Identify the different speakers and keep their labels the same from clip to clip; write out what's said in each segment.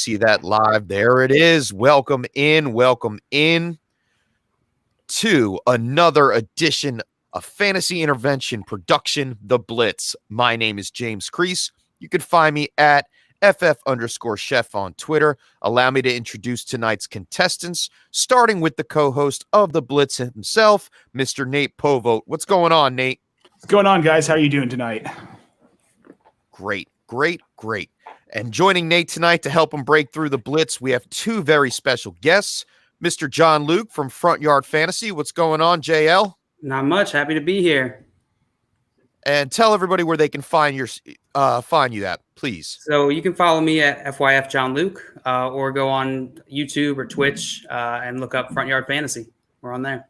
Speaker 1: see that live. There it is. Welcome in to another edition of Fantasy Intervention production, The Blitz. My name is James Kreiss. You can find me at FF_chef on Twitter. Allow me to introduce tonight's contestants, starting with the co-host of The Blitz himself, Mr. Nate Polvogt. What's going on, Nate?
Speaker 2: What's going on, guys? How are you doing tonight?
Speaker 1: Great. And joining Nate tonight to help him break through the Blitz, we have two very special guests. Mr. John Luke from Front Yard Fantasy. What's going on, JL?
Speaker 3: Not much. Happy to be here.
Speaker 1: And tell everybody where they can find you at, please.
Speaker 3: So you can follow me at FYF John Luke, or go on YouTube or Twitch and look up Front Yard Fantasy. We're on there.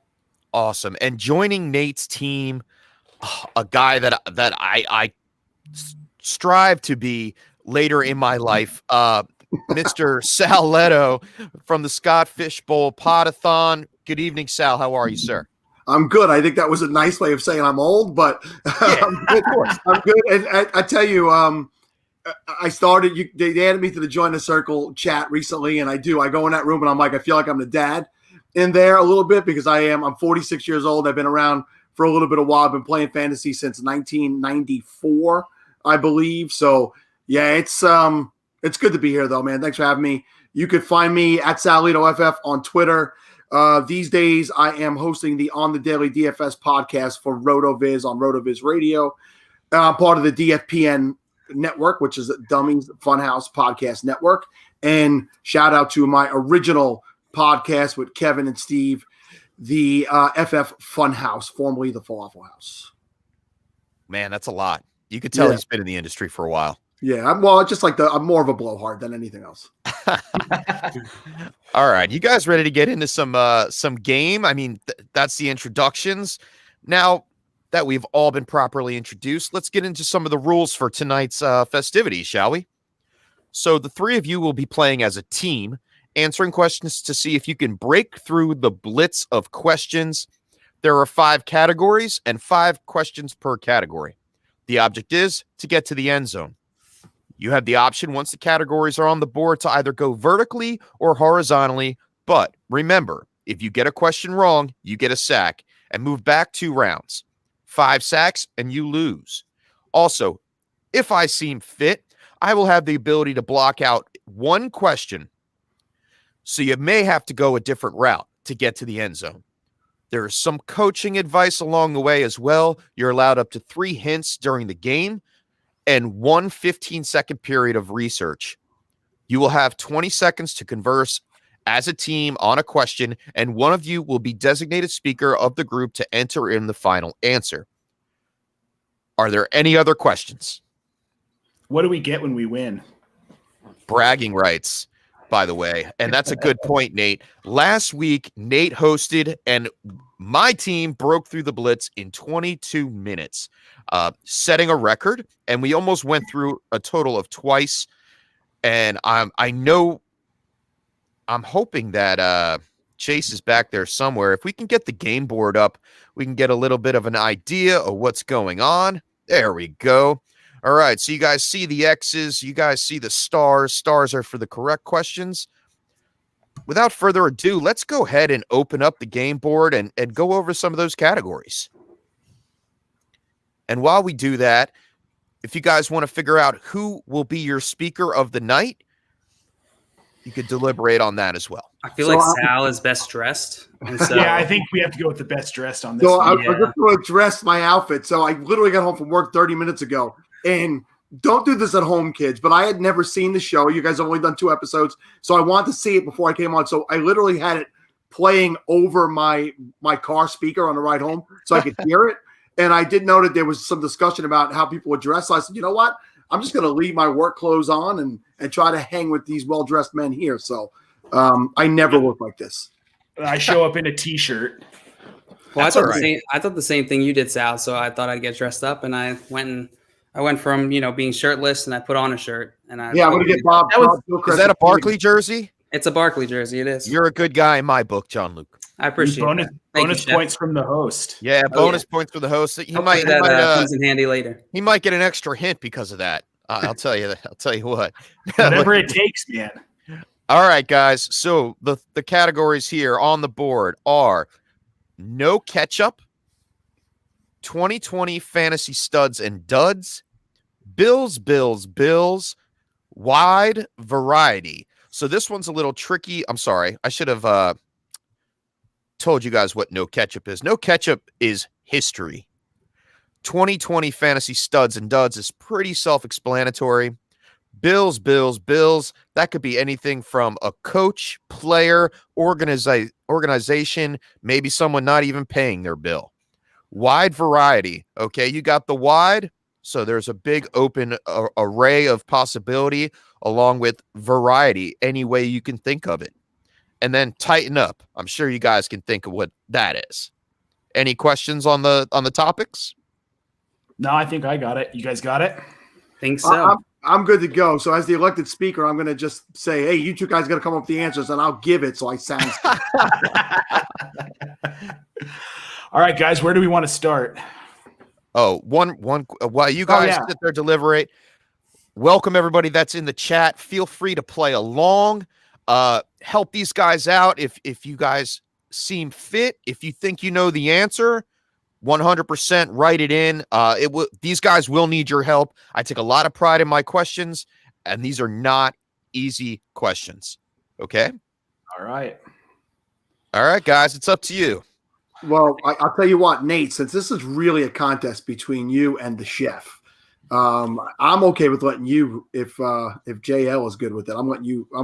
Speaker 3: Awesome.
Speaker 1: And joining Nate's team, a guy that I strive to be later in my life, Mr. Sal Leto from the Scott Fishbowl Podathon. Good evening, Sal. How are you, sir?
Speaker 4: I'm good. I think that was a nice way of saying I'm old, but I'm good. Of course. I'm good. And I tell you, I started. They added me to the Join the Circle chat recently, and I go in that room, and I'm like, I feel like I'm the dad in there a little bit because I'm 46 years old. I've been around for a little bit of while. I've been playing fantasy since 1994, I believe. So yeah, it's good to be here, though, man. Thanks for having me. You could find me at Sal Leto FF on Twitter. These days, I am hosting the On the Daily DFS podcast for RotoViz on RotoViz Radio, part of the DFPN network, which is Dummies Funhouse Podcast Network. And shout out to my original podcast with Kevin and Steve, the FF Funhouse, formerly the Falafel House.
Speaker 1: Man, that's a lot. You could tell he's been in the industry for a while.
Speaker 4: Yeah, I'm more of a blowhard than anything else.
Speaker 1: All right, you guys ready to get into some game? I mean, that's the introductions. Now that we've all been properly introduced, let's get into some of the rules for tonight's festivities, shall we? So the three of you will be playing as a team, answering questions to see if you can break through the blitz of questions. There are 5 categories and 5 questions per category. The object is to get to the end zone. You have the option once the categories are on the board to either go vertically or horizontally. But remember, if you get a question wrong, you get a sack and move back 2 rounds. 5 sacks and you lose. Also, if I seem fit, I will have the ability to block out 1 question. So you may have to go a different route to get to the end zone. There is some coaching advice along the way as well. You're allowed up to 3 hints during the game and 1 15-second period of research. You will have 20 seconds to converse as a team on a question, and one of you will be designated speaker of the group to enter in the final answer. Are there any other questions?
Speaker 2: What do we get when we win?
Speaker 1: Bragging rights, by the way. And that's a good point, Nate. Last week, Nate hosted, and my team broke through the Blitz in 22 minutes, setting a record, and we almost went through a total of twice. And I'm hoping that Chase is back there somewhere. If we can get the game board up, we can get a little bit of an idea of what's going on. There we go. All right, so you guys see the X's, you guys see the stars. Stars are for the correct questions. Without further ado, let's go ahead and open up the game board and go over some of those categories. And while we do that, if you guys want to figure out who will be your speaker of the night, you could deliberate on that as well.
Speaker 3: I feel like Sal is best dressed. And so
Speaker 2: yeah, I think we have to go with the best dressed on this.
Speaker 4: So I'm just going to dress my outfit. So I literally got home from work 30 minutes ago. And don't do this at home, kids, but I had never seen the show. You guys have only done 2 episodes, so I wanted to see it before I came on. So I literally had it playing over my car speaker on the ride home so I could hear it. And I did know that there was some discussion about how people would dress. So I said, you know what? I'm just going to leave my work clothes on and try to hang with these well-dressed men here. So I never look like this.
Speaker 2: I show up in a T-shirt.
Speaker 3: Well, I thought the same thing you did, Sal. So I thought I'd get dressed up, and I went from being shirtless, and I put on a shirt. And I'm
Speaker 4: going to get Bob.
Speaker 1: Is that a Barkley jersey?
Speaker 3: It's a Barkley jersey. It is.
Speaker 1: You're a good guy in my book, John Luke.
Speaker 3: I appreciate
Speaker 2: bonus points from the host.
Speaker 1: Yeah, bonus points for the host. He might
Speaker 3: comes in handy later.
Speaker 1: He might get an extra hint because of that. I'll tell you that. I'll tell you what.
Speaker 2: Whatever it takes, man.
Speaker 1: All right, guys. So the categories here on the board are no ketchup, 2020 fantasy studs and duds, Bills, wide variety. So this one's a little tricky. I'm sorry. I should have told you guys what no ketchup is. No ketchup is history. 2020 fantasy studs and duds is pretty self-explanatory. Bills. That could be anything from a coach, player, organization, maybe someone not even paying their bill. Wide variety. Okay, you got the wide, so there's a big open array of possibility along with variety, any way you can think of it. And then tighten up. I'm sure you guys can think of what that is. Any questions on the topics?
Speaker 2: No, I think I got it. You guys got it?
Speaker 3: Think so.
Speaker 4: I'm good to go. So as the elected speaker, I'm going to just say, hey, you two guys got to come up with the answers, and I'll give it so I sound.
Speaker 2: All right, guys, where do we want to start?
Speaker 1: Oh, one. While you guys sit there, deliberate. Welcome everybody that's in the chat. Feel free to play along. Help these guys out if you guys seem fit. If you think you know the answer, 100% write it in. These guys will need your help. I take a lot of pride in my questions, and these are not easy questions. Okay?
Speaker 2: All right,
Speaker 1: guys, it's up to you.
Speaker 4: Well, I'll tell you what, Nate, since this is really a contest between you and the chef, I'm okay with letting you, if JL is good with it, I'm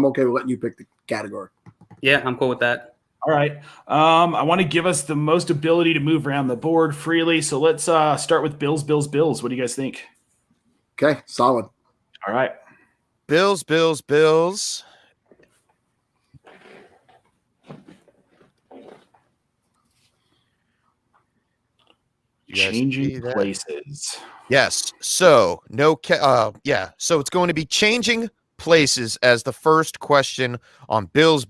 Speaker 4: okay with letting you pick the category.
Speaker 3: Yeah, I'm cool with that.
Speaker 2: all right. I want to give us the most ability to move around the board freely. So let's start with Bills. What do you guys think?
Speaker 4: Okay, solid.
Speaker 2: All right.
Speaker 1: Bills.
Speaker 2: Changing places.
Speaker 1: Yes. So so it's going to be changing places as the first question on Bills.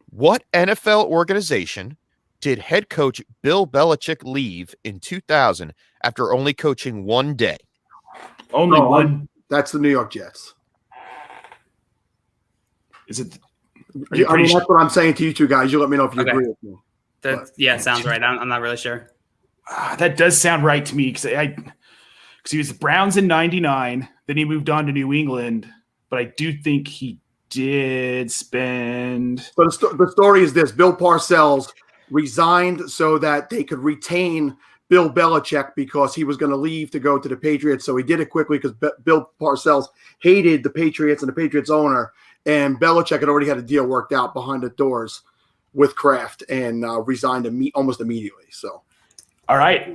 Speaker 1: What NFL organization did head coach Bill Belichick leave in 2000 after only coaching one day?
Speaker 2: Only one.
Speaker 4: That's the New York Jets.
Speaker 2: Is it?
Speaker 4: That's what I'm saying to you two guys. You let me know if you agree with me.
Speaker 3: Sounds right. I'm not really sure.
Speaker 2: That does sound right to me because he was the Browns in '99. Then he moved on to New England, but I do think he did spend.
Speaker 4: But the story is this: Bill Parcells resigned so that they could retain Bill Belichick because he was going to leave to go to the Patriots. So he did it quickly because Bill Parcells hated the Patriots and the Patriots owner, and Belichick had already had a deal worked out behind the doors with Kraft and resigned almost immediately. So.
Speaker 2: All right.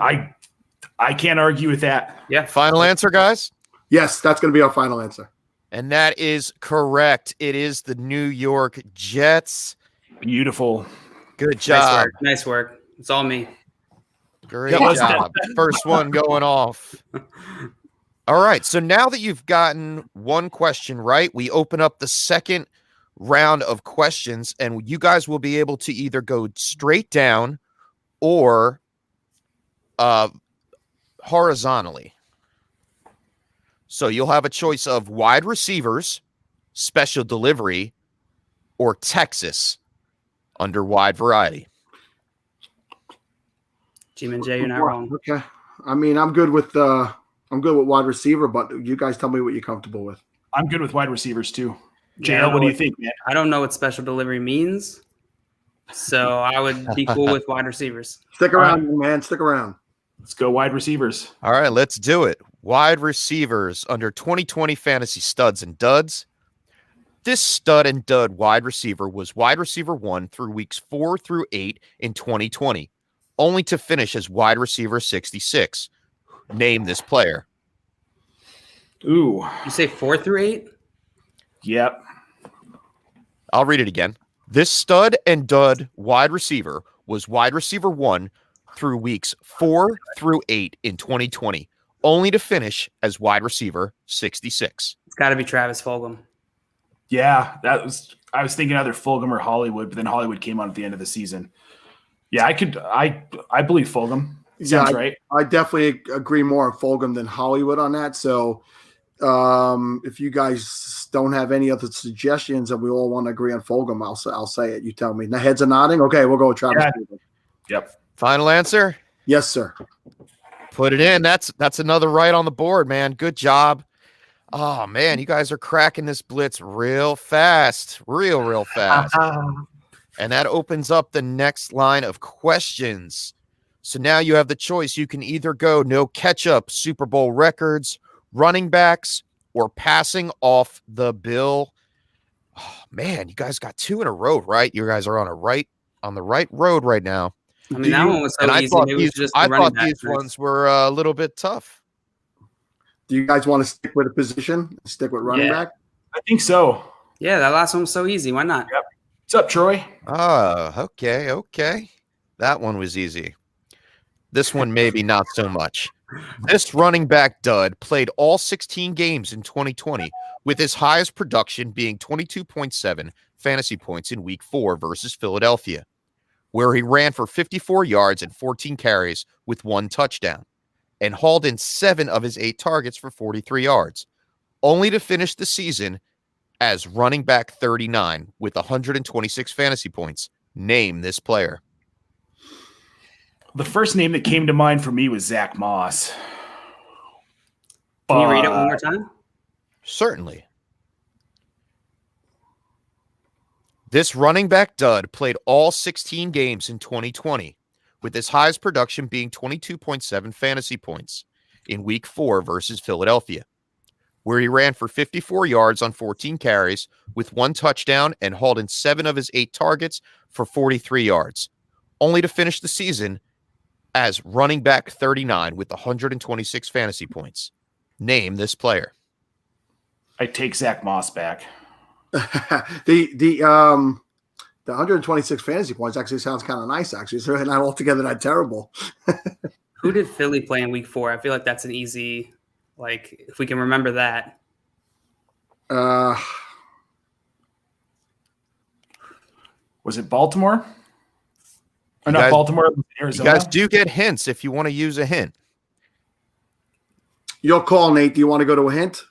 Speaker 2: I can't argue with that.
Speaker 3: Yeah.
Speaker 1: Final answer, guys?
Speaker 4: Yes, that's going to be our final answer.
Speaker 1: And that is correct. It is the New York Jets.
Speaker 2: Beautiful.
Speaker 1: Good job.
Speaker 3: Nice work. It's all me.
Speaker 1: Great job. First one going off. All right. So now that you've gotten one question right, we open up the second round of questions, and you guys will be able to either go straight down or horizontally. So you'll have a choice of wide receivers, special delivery, or Texas under wide variety.
Speaker 3: Jim and Jay, you're not wrong.
Speaker 4: Okay. I mean, I'm good with wide receiver, but you guys tell me what you're comfortable with.
Speaker 2: I'm good with wide receivers too. JL, what do you think, man?
Speaker 3: I don't know what special delivery means, so I would be cool with wide receivers.
Speaker 4: Stick around, man. Stick around.
Speaker 2: Let's go wide receivers.
Speaker 1: All right, let's do it. Wide receivers under 2020 fantasy studs and duds. This stud and dud wide receiver was wide receiver 1 through weeks 4 through 8 in 2020, only to finish as wide receiver 66. Name this player.
Speaker 2: Ooh.
Speaker 3: You say 4 through 8?
Speaker 2: Yep.
Speaker 1: I'll read it again. This stud and dud wide receiver was wide receiver 1 through weeks 4 through 8 in 2020, only to finish as wide receiver 66.
Speaker 3: It's got to be Travis Fulgham.
Speaker 2: Yeah, I was thinking either Fulgham or Hollywood, but then Hollywood came on at the end of the season. Yeah, I believe Fulgham. Sounds right.
Speaker 4: I definitely agree more on Fulgham than Hollywood on that. So If you guys don't have any other suggestions and we all want to agree on Fulgham, I'll say it. You tell me. The heads are nodding. Okay, we'll go with Travis.
Speaker 2: Yeah. Yep.
Speaker 1: Final answer?
Speaker 4: Yes, sir.
Speaker 1: Put it in. That's another right on the board, man. Good job. Oh, man, you guys are cracking this blitz real fast. Real fast. And that opens up the next line of questions. So now you have the choice. You can either go no catch-up Super Bowl records, running backs, or passing off the bill. Oh, man, you guys got 2 in a row, right? You guys are on the right road right now.
Speaker 3: I mean, that one was so easy.
Speaker 1: I thought these ones were a little bit tough.
Speaker 4: Do you guys want to stick with a position? Stick with running back?
Speaker 2: I think so.
Speaker 3: Yeah, that last one was so easy. Why not?
Speaker 2: Yep. What's up, Troy?
Speaker 1: Oh, okay. That one was easy. This one maybe not so much. This running back dud played all 16 games in 2020, with his highest production being 22.7 fantasy points in Week 4 versus Philadelphia, where he ran for 54 yards and 14 carries with 1 touchdown, and hauled in 7 of his 8 targets for 43 yards, only to finish the season as running back 39 with 126 fantasy points. Name this player.
Speaker 2: The first name that came to mind for me was Zack Moss.
Speaker 3: Can you read it one more time?
Speaker 1: Certainly. This running back dud played all 16 games in 2020, with his highest production being 22.7 fantasy points in Week 4 versus Philadelphia, where he ran for 54 yards on 14 carries with 1 touchdown and hauled in 7 of his 8 targets for 43 yards, only to finish the season as running back 39 with 126 fantasy points. Name this player.
Speaker 2: I take Zack Moss back.
Speaker 4: The 126 fantasy points actually sounds kind of nice. Actually, it's really not altogether that terrible.
Speaker 3: Who did Philly play in Week 4? I feel like that's an easy, if we can remember that.
Speaker 2: Was it Baltimore? Or not Baltimore, Arizona?
Speaker 1: You guys do get hints if you want to use a hint.
Speaker 4: Your call, Nate. Do you want to go to a hint?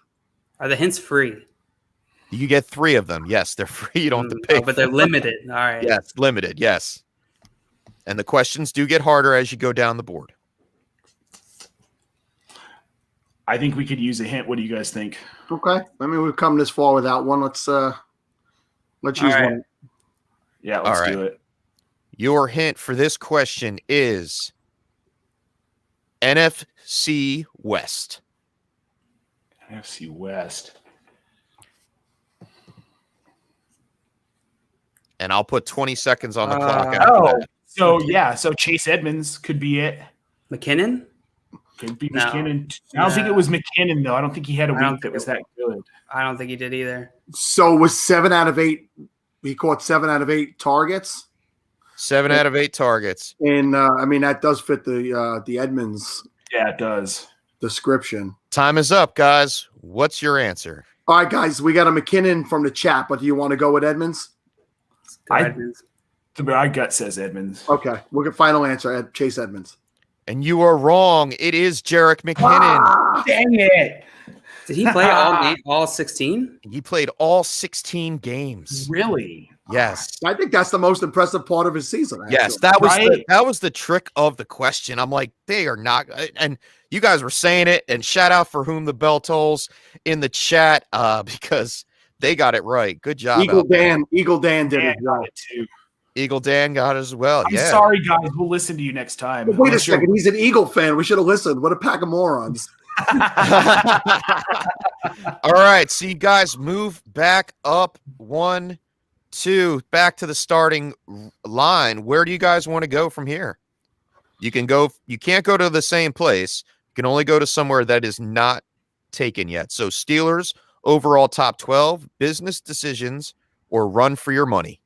Speaker 3: Are the hints free?
Speaker 1: You get 3 of them. Yes, they're free. You don't have to pay.
Speaker 3: But they're limited. All right.
Speaker 1: Yes, limited. Yes. And the questions do get harder as you go down the board.
Speaker 2: I think we could use a hint. What do you guys think?
Speaker 4: Okay. I mean, we've come this far without one. Let's use one.
Speaker 2: Yeah, let's do it.
Speaker 1: Your hint for this question is NFC West.
Speaker 2: NFC West.
Speaker 1: And I'll put 20 seconds on the clock. After that.
Speaker 2: So Chase Edmonds could be it.
Speaker 3: McKinnon?
Speaker 2: Could be McKinnon. I don't think it was McKinnon, though. I don't think he had a week that was that good.
Speaker 3: I don't think he did either.
Speaker 4: So it was 7 out of 8. He caught 7 out of 8 targets.
Speaker 1: 7 out of 8 targets.
Speaker 4: And, I mean, that does fit the Edmonds.
Speaker 2: Yeah, it does.
Speaker 4: Description. Time
Speaker 1: is up, guys. What's your answer?
Speaker 4: All right, guys. We got a McKinnon from the chat, but do you want to go with Edmonds?
Speaker 2: My gut says Edmonds.
Speaker 4: Okay. We'll get final answer at Chase Edmonds.
Speaker 1: And you are wrong. It is Jerick McKinnon.
Speaker 2: Dang it.
Speaker 3: Did he play all 16?
Speaker 1: He played all 16 games.
Speaker 2: Really?
Speaker 1: Yes.
Speaker 4: I think that's the most impressive part of his season. Actually.
Speaker 1: Yes, that was the trick of the question. I'm like, they are not, and you guys were saying it, and shout out for whom the bell tolls in the chat because they got it right. Good job.
Speaker 4: Eagle Dan did it well
Speaker 2: too.
Speaker 1: Eagle Dan got it as well.
Speaker 2: I'm sorry, guys. We'll listen to you next time.
Speaker 4: Wait a second. He's an Eagle fan. We should have listened. What a pack of morons.
Speaker 1: All right. So you guys move back up 1, 2, back to the starting line. Where do you guys want to go from here? You can't go to the same place. You can only go to somewhere that is not taken yet. So Steelers, overall top 12, business decisions, or run for your money.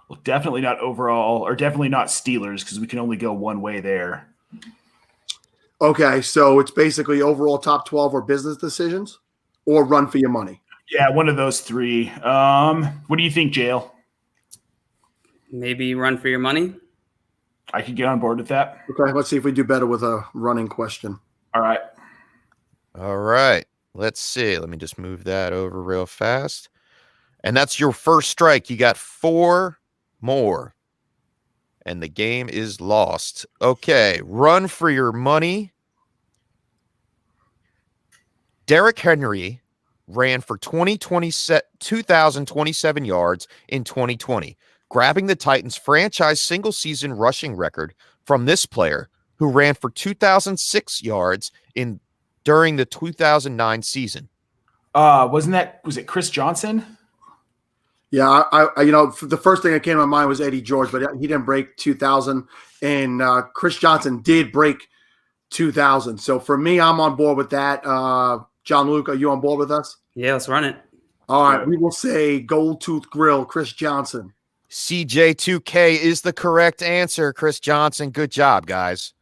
Speaker 2: Well, definitely not overall, or definitely not Steelers, because we can only go one way there.
Speaker 4: Okay, so it's basically overall top 12 or business decisions, or run for your money.
Speaker 2: Yeah, one of those 3. What do you think, Jail?
Speaker 3: Maybe run for your money.
Speaker 2: I could get on board with that.
Speaker 4: Okay, let's see if we do better with a running question.
Speaker 2: All right.
Speaker 1: Let's see. Let me just move that over real fast. And that's your first strike. You got 4 more. And the game is lost. Okay, run for your money. Derrick Henry ran for 2,027 yards in 2020, grabbing the Titans' franchise single-season rushing record from this player, who ran for 2,006 yards during the 2009 season.
Speaker 2: Was it Chris Johnson?
Speaker 4: Yeah, I the first thing that came to my mind was Eddie George, but he didn't break 2,000, and Chris Johnson did break 2,000. So for me, I'm on board with that. John Luke, are you on board with us?
Speaker 3: Yeah, let's run it.
Speaker 4: All right, we will say Gold Tooth Grill, Chris Johnson.
Speaker 1: CJ2K is the correct answer. Chris Johnson, good job, guys.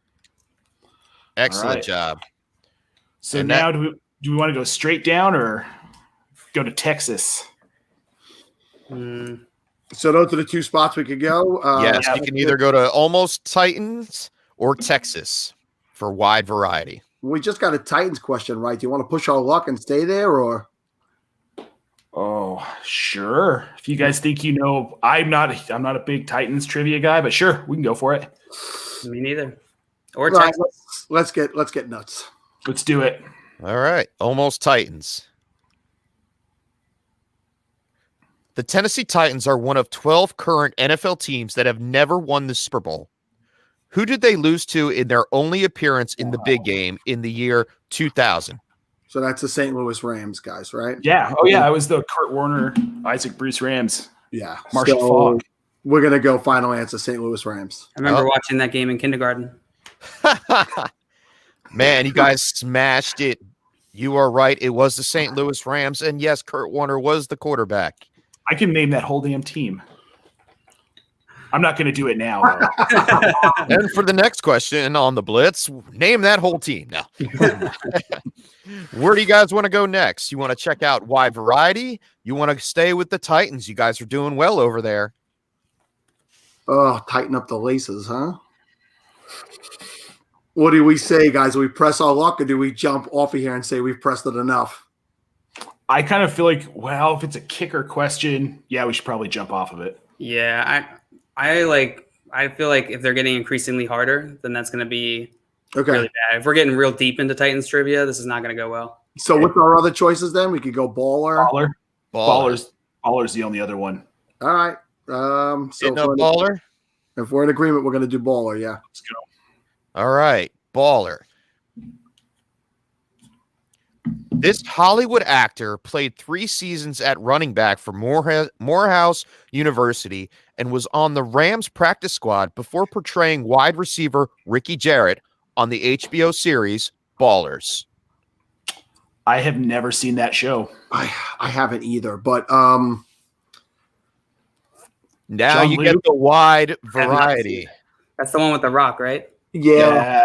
Speaker 1: Excellent job.
Speaker 2: So
Speaker 1: and
Speaker 2: now do we want to go straight down or go to Texas?
Speaker 4: So those are the 2 spots we could go.
Speaker 1: Yes, you can either go to almost Titans or Texas for wide variety.
Speaker 4: We just got a Titans question, right? Do you want to push our luck and stay there, or?
Speaker 2: Oh, sure. If you guys think I'm not a big Titans trivia guy, but sure, we can go for it.
Speaker 3: Me neither. Or
Speaker 4: Right,
Speaker 3: Texas.
Speaker 4: let's get nuts.
Speaker 2: Let's do it.
Speaker 1: All right, almost Titans. The Tennessee Titans are one of 12 current NFL teams that have never won the Super Bowl. Who did they lose to in their only appearance in the big game in the year 2000?
Speaker 4: So that's the St. Louis Rams, guys, right?
Speaker 2: Yeah. Oh, yeah. It was the Kurt Warner, Isaac Bruce Rams.
Speaker 4: Yeah.
Speaker 2: Marshall Faulk.
Speaker 4: We're going to go final answer, St. Louis Rams.
Speaker 3: I remember watching that game in kindergarten.
Speaker 1: Man, you guys smashed it. You are right. It was the St. Louis Rams. And yes, Kurt Warner was the quarterback.
Speaker 2: I can name that whole damn team. I'm not going to do it now.
Speaker 1: And for the next question on the Blitz, name that whole team. No. Where do you guys want to go next? You want to check out wide variety? You want to stay with the Titans? You guys are doing well over there.
Speaker 4: Oh, tighten up the laces, huh? What do we say, guys? Do we press our luck, or do we jump off of here and say we've pressed it enough?
Speaker 2: I kind of feel like, well, if it's a kicker question, yeah, we should probably jump off of it.
Speaker 3: Yeah, I feel like if they're getting increasingly harder, then that's going to be really bad. If we're getting real deep into Titans trivia, this is not going to go well.
Speaker 4: So what's our other choices then? We could go baller.
Speaker 2: Baller's the only other one.
Speaker 4: All right. So
Speaker 1: baller?
Speaker 4: If we're in agreement, we're going to do baller. Yeah.
Speaker 2: Let's go.
Speaker 1: All right, baller. This Hollywood actor played 3 seasons at running back for Morehouse University and was on the Rams practice squad before portraying wide receiver Ricky Jarrett on the HBO series Ballers.
Speaker 2: I have never seen that show.
Speaker 4: I haven't either, but
Speaker 1: now
Speaker 2: John
Speaker 1: you
Speaker 2: Luke?
Speaker 1: get the wide variety.
Speaker 3: That's the one with The Rock, right?
Speaker 4: yeah.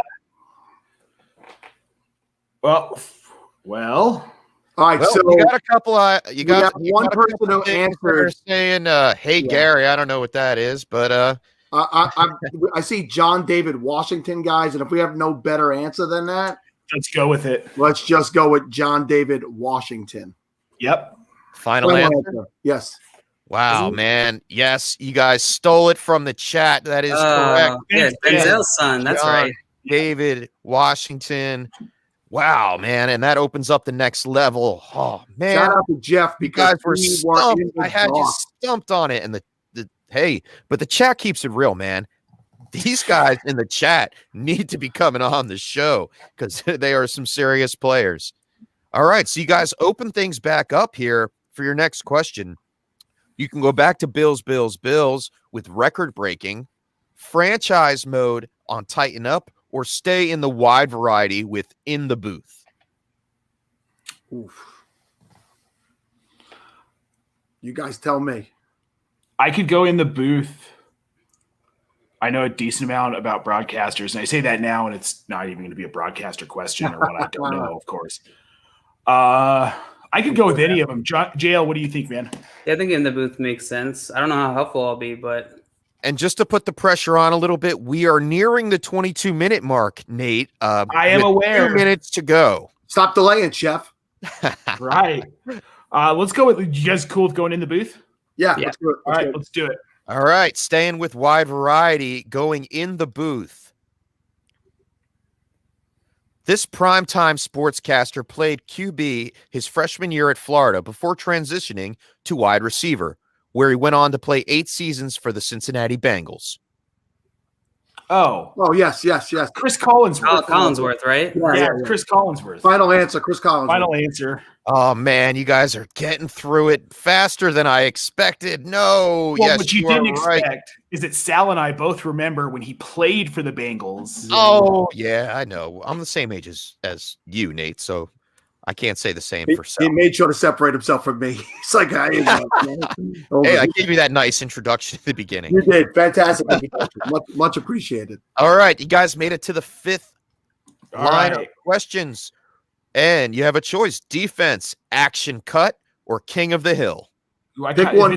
Speaker 2: Well.
Speaker 4: All right.
Speaker 1: Well,
Speaker 4: so
Speaker 1: you got a couple. You got
Speaker 4: one person who answered
Speaker 1: saying, "Hey Gary." I don't know what that is, but
Speaker 4: I see John David Washington, guys, and if we have no better answer than that,
Speaker 2: let's go with it.
Speaker 4: Let's just go with John David Washington.
Speaker 2: Yep.
Speaker 1: Final answer.
Speaker 4: Yes.
Speaker 1: Wow, man. Yes, you guys stole it from the chat. That is correct.
Speaker 3: Yeah, Denzel's son. That's
Speaker 1: John
Speaker 3: right.
Speaker 1: David Washington. Wow, man. And that opens up the next level. Oh, man.
Speaker 4: Shout out to Jeff
Speaker 1: You guys
Speaker 4: because
Speaker 1: were stumped. I had you stumped on it. And but the chat keeps it real, man. These guys in the chat need to be coming on the show because they are some serious players. All right. So you guys open things back up here for your next question. You can go back to Bills with record breaking, franchise mode on Tighten Up, or stay in the wide variety with In the Booth.
Speaker 4: Oof. You guys tell me.
Speaker 2: I could go In the Booth. I know a decent amount about broadcasters, and I say that now, and it's not even going to be a broadcaster question or one I don't know, of course. I could go with any of them. JL, what do you think, man?
Speaker 3: Yeah, I think In the Booth makes sense. I don't know how helpful I'll be, but.
Speaker 1: And just to put the pressure on a little bit, we are nearing the 22-minute mark, Nate.
Speaker 2: I am aware.
Speaker 1: 2 minutes to go.
Speaker 4: Stop delaying, Chef.
Speaker 2: Right. Let's go with, you guys cool with going in the booth?
Speaker 4: Yeah.
Speaker 3: Yeah.
Speaker 4: Let's do it.
Speaker 2: All right, let's do it.
Speaker 1: All right, staying with wide variety, going in the booth. This primetime sportscaster played QB his freshman year at Florida before transitioning to wide receiver, where he went on to play 8 seasons for the Cincinnati Bengals.
Speaker 4: Oh, yes.
Speaker 2: Chris Collinsworth.
Speaker 3: Collinsworth, right?
Speaker 2: Yeah, Chris Collinsworth.
Speaker 4: Final answer, Chris Collinsworth.
Speaker 2: Final answer.
Speaker 1: Oh, man, you guys are getting through it faster than I expected. No,
Speaker 2: Well,
Speaker 1: yes,
Speaker 2: what you
Speaker 1: are
Speaker 2: didn't
Speaker 1: right.
Speaker 2: expect is that Sal and I both remember when he played for the Bengals.
Speaker 1: Oh, yeah, I know. I'm the same age as you, Nate, so I can't say the same for
Speaker 4: He
Speaker 1: Sal.
Speaker 4: made sure to separate himself from me. He's like,
Speaker 1: Hey, I gave you that nice introduction at the beginning.
Speaker 4: You did. Fantastic. much appreciated.
Speaker 1: All right, you guys made it to the 5th
Speaker 2: All
Speaker 1: line
Speaker 2: right.
Speaker 1: of questions. And you have a choice: defense, action cut, or king of the hill.
Speaker 4: Pick one.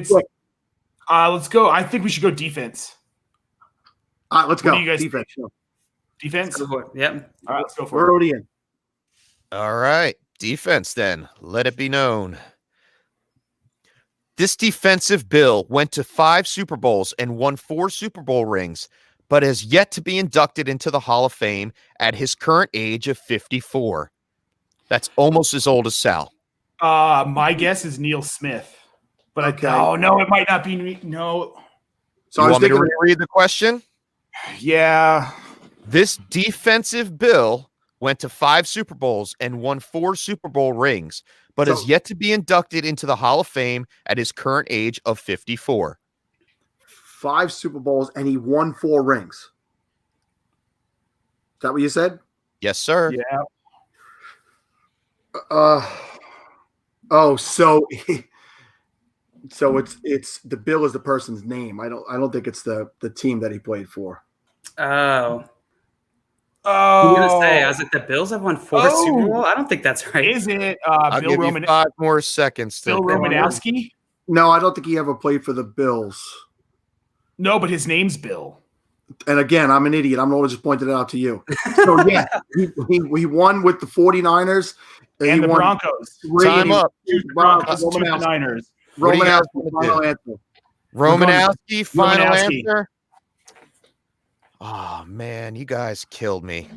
Speaker 2: Let's go. I think we should go defense.
Speaker 4: All right, let's
Speaker 2: What
Speaker 4: go.
Speaker 2: do you guys
Speaker 4: Defense.
Speaker 2: Defense?
Speaker 3: Go for it. Yep.
Speaker 2: All right, let's go for
Speaker 4: We're
Speaker 2: it.
Speaker 4: already in.
Speaker 1: All right, defense then. Let it be known. This defensive bill went to 5 Super Bowls and won 4 Super Bowl rings, but has yet to be inducted into the Hall of Fame at his current age of 54. That's almost as old as Sal.
Speaker 2: My guess is Neil Smith. But no, it might not be. No.
Speaker 4: So
Speaker 1: You
Speaker 4: I was
Speaker 1: want me to
Speaker 4: thinking,
Speaker 1: reread the question?
Speaker 2: Yeah.
Speaker 1: This defensive bill went to 5 Super Bowls and won 4 Super Bowl rings, but has yet to be inducted into the Hall of Fame at his current age of 54.
Speaker 4: 5 Super Bowls and he won 4 rings. Is that what you said?
Speaker 1: Yes, sir.
Speaker 2: Yeah.
Speaker 4: So it's the bill is the person's name. I don't think it's the team that he played for.
Speaker 3: Oh.
Speaker 2: Oh.
Speaker 3: I'm gonna say, I was like, the Bills have won 4 Super Bowl. I don't think that's right.
Speaker 2: Is it
Speaker 1: I'll
Speaker 2: Bill
Speaker 1: give
Speaker 2: Roman?
Speaker 1: you 5 more seconds.
Speaker 2: Bill Romanowski?
Speaker 4: No, I don't think he ever played for the Bills.
Speaker 2: No, but his name's Bill.
Speaker 4: And again, I'm an idiot. I'm always just pointing it out to you. So yeah, he won with the 49ers
Speaker 2: And the Broncos.
Speaker 1: Time up.
Speaker 2: Broncos to the Niners.
Speaker 1: What do you guys
Speaker 4: Romanowski,
Speaker 1: wanna
Speaker 4: final
Speaker 1: do?
Speaker 4: answer.
Speaker 1: Romanowski, final
Speaker 2: Romanowski.
Speaker 1: answer. Oh, man, you guys killed me.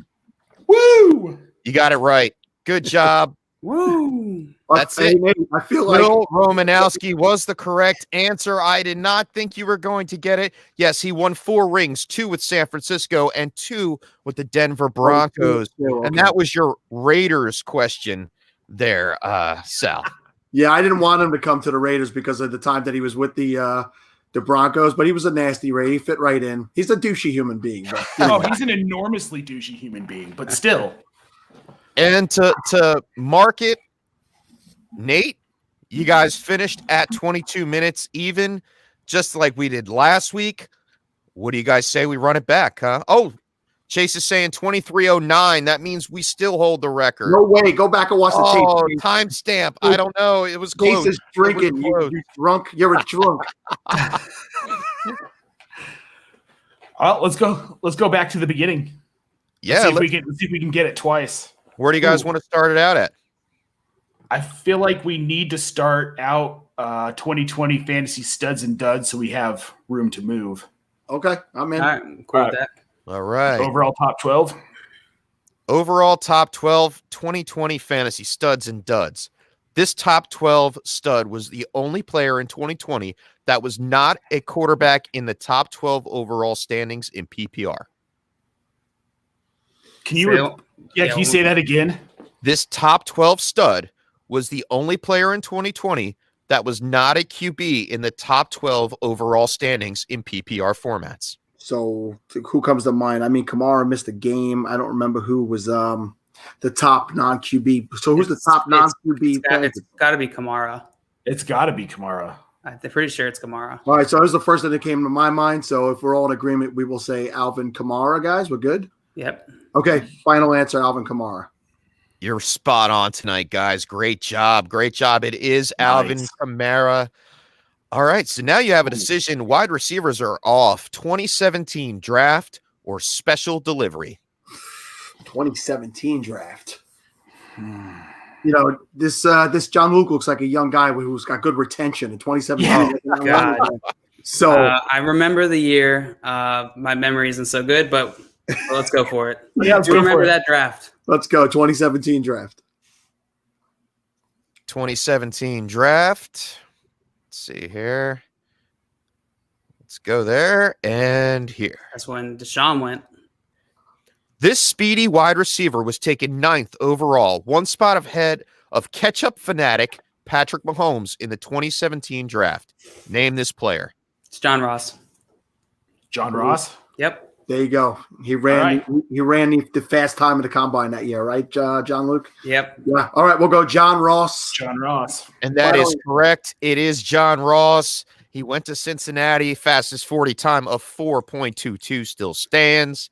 Speaker 2: Woo!
Speaker 1: You got it right. Good job.
Speaker 3: Woo!
Speaker 1: That's it.
Speaker 4: I feel like
Speaker 1: Bill Romanowski was the correct answer. I did not think you were going to get it. Yes, he won 4 rings, 2 with San Francisco and 2 with the Denver Broncos. And that was your Raiders question there, Sal.
Speaker 4: Yeah, I didn't want him to come to the Raiders because of the time that he was with the Broncos, but he was a nasty Ray. He fit right in. He's a douchey human being. But,
Speaker 2: Oh, he's an enormously douchey human being, but still.
Speaker 1: And to mark it, Nate, you guys finished at 22 minutes even, just like we did last week. What do you guys say we run it back, huh? Oh, Chase is saying 23:09. That means we still hold the record.
Speaker 4: no way. Go back and watch the
Speaker 1: Oh,
Speaker 4: tape.
Speaker 1: timestamp. I don't know. It was
Speaker 4: Chase
Speaker 1: close.
Speaker 4: is drinking.
Speaker 1: It was
Speaker 4: You drunk. You're a drunk.
Speaker 2: Let's go back to the beginning.
Speaker 1: Yeah.
Speaker 2: Let's see if we can get it twice.
Speaker 1: Where do you guys want to start it out at?
Speaker 2: I feel like we need to start out 2020 fantasy studs and duds so we have room to move.
Speaker 4: Okay, I'm in.
Speaker 3: All right, I'm cool with that.
Speaker 1: All right.
Speaker 2: Overall top 12.
Speaker 1: Overall top 12 2020 fantasy studs and duds. This top 12 stud was the only player in 2020 that was not a quarterback in the top 12 overall standings in PPR.
Speaker 2: Can you can you say that again?
Speaker 1: This top 12 stud was the only player in 2020 that was not a QB in the top 12 overall standings in PPR formats.
Speaker 4: So who comes to mind? I mean, Kamara missed a game. I don't remember who was the top non-QB. So who's the top non-QB?
Speaker 3: It's got to be Kamara.
Speaker 2: It's got to be Kamara.
Speaker 3: I'm pretty sure it's Kamara.
Speaker 4: All right, so that was the first thing that came to my mind. So if we're all in agreement, we will say Alvin Kamara, guys. We're good?
Speaker 3: Yep.
Speaker 4: Okay, final answer, Alvin Kamara.
Speaker 1: You're spot on tonight, guys. Great job. Great job. It is Alvin Kamara. All right, so now you have a decision. Wide receivers are off. 2017 draft or special delivery?
Speaker 4: 2017 draft. This John Luke looks like a young guy who's got good retention in 2017.
Speaker 3: God.
Speaker 4: So
Speaker 3: I remember the year. My memory isn't so good, but let's go for it.
Speaker 2: Yeah, let's go
Speaker 3: remember
Speaker 2: for it.
Speaker 3: that draft.
Speaker 4: Let's go 2017 draft.
Speaker 1: 2017 draft. Let's see here. Let's go there and here.
Speaker 3: That's when Deshaun went.
Speaker 1: This speedy wide receiver was taken 9th overall, one spot ahead of ketchup fanatic Patrick Mahomes in the 2017 draft. Name this player.
Speaker 3: It's John Ross.
Speaker 2: John Ross.
Speaker 3: Yep.
Speaker 4: There you go. He ran the fast time in the combine that year, right, John Luke?
Speaker 3: Yep.
Speaker 4: Yeah. All right, we'll go John Ross.
Speaker 2: John Ross.
Speaker 1: And that is correct. It is John Ross. He went to Cincinnati. Fastest 40 time of 4.22 still stands.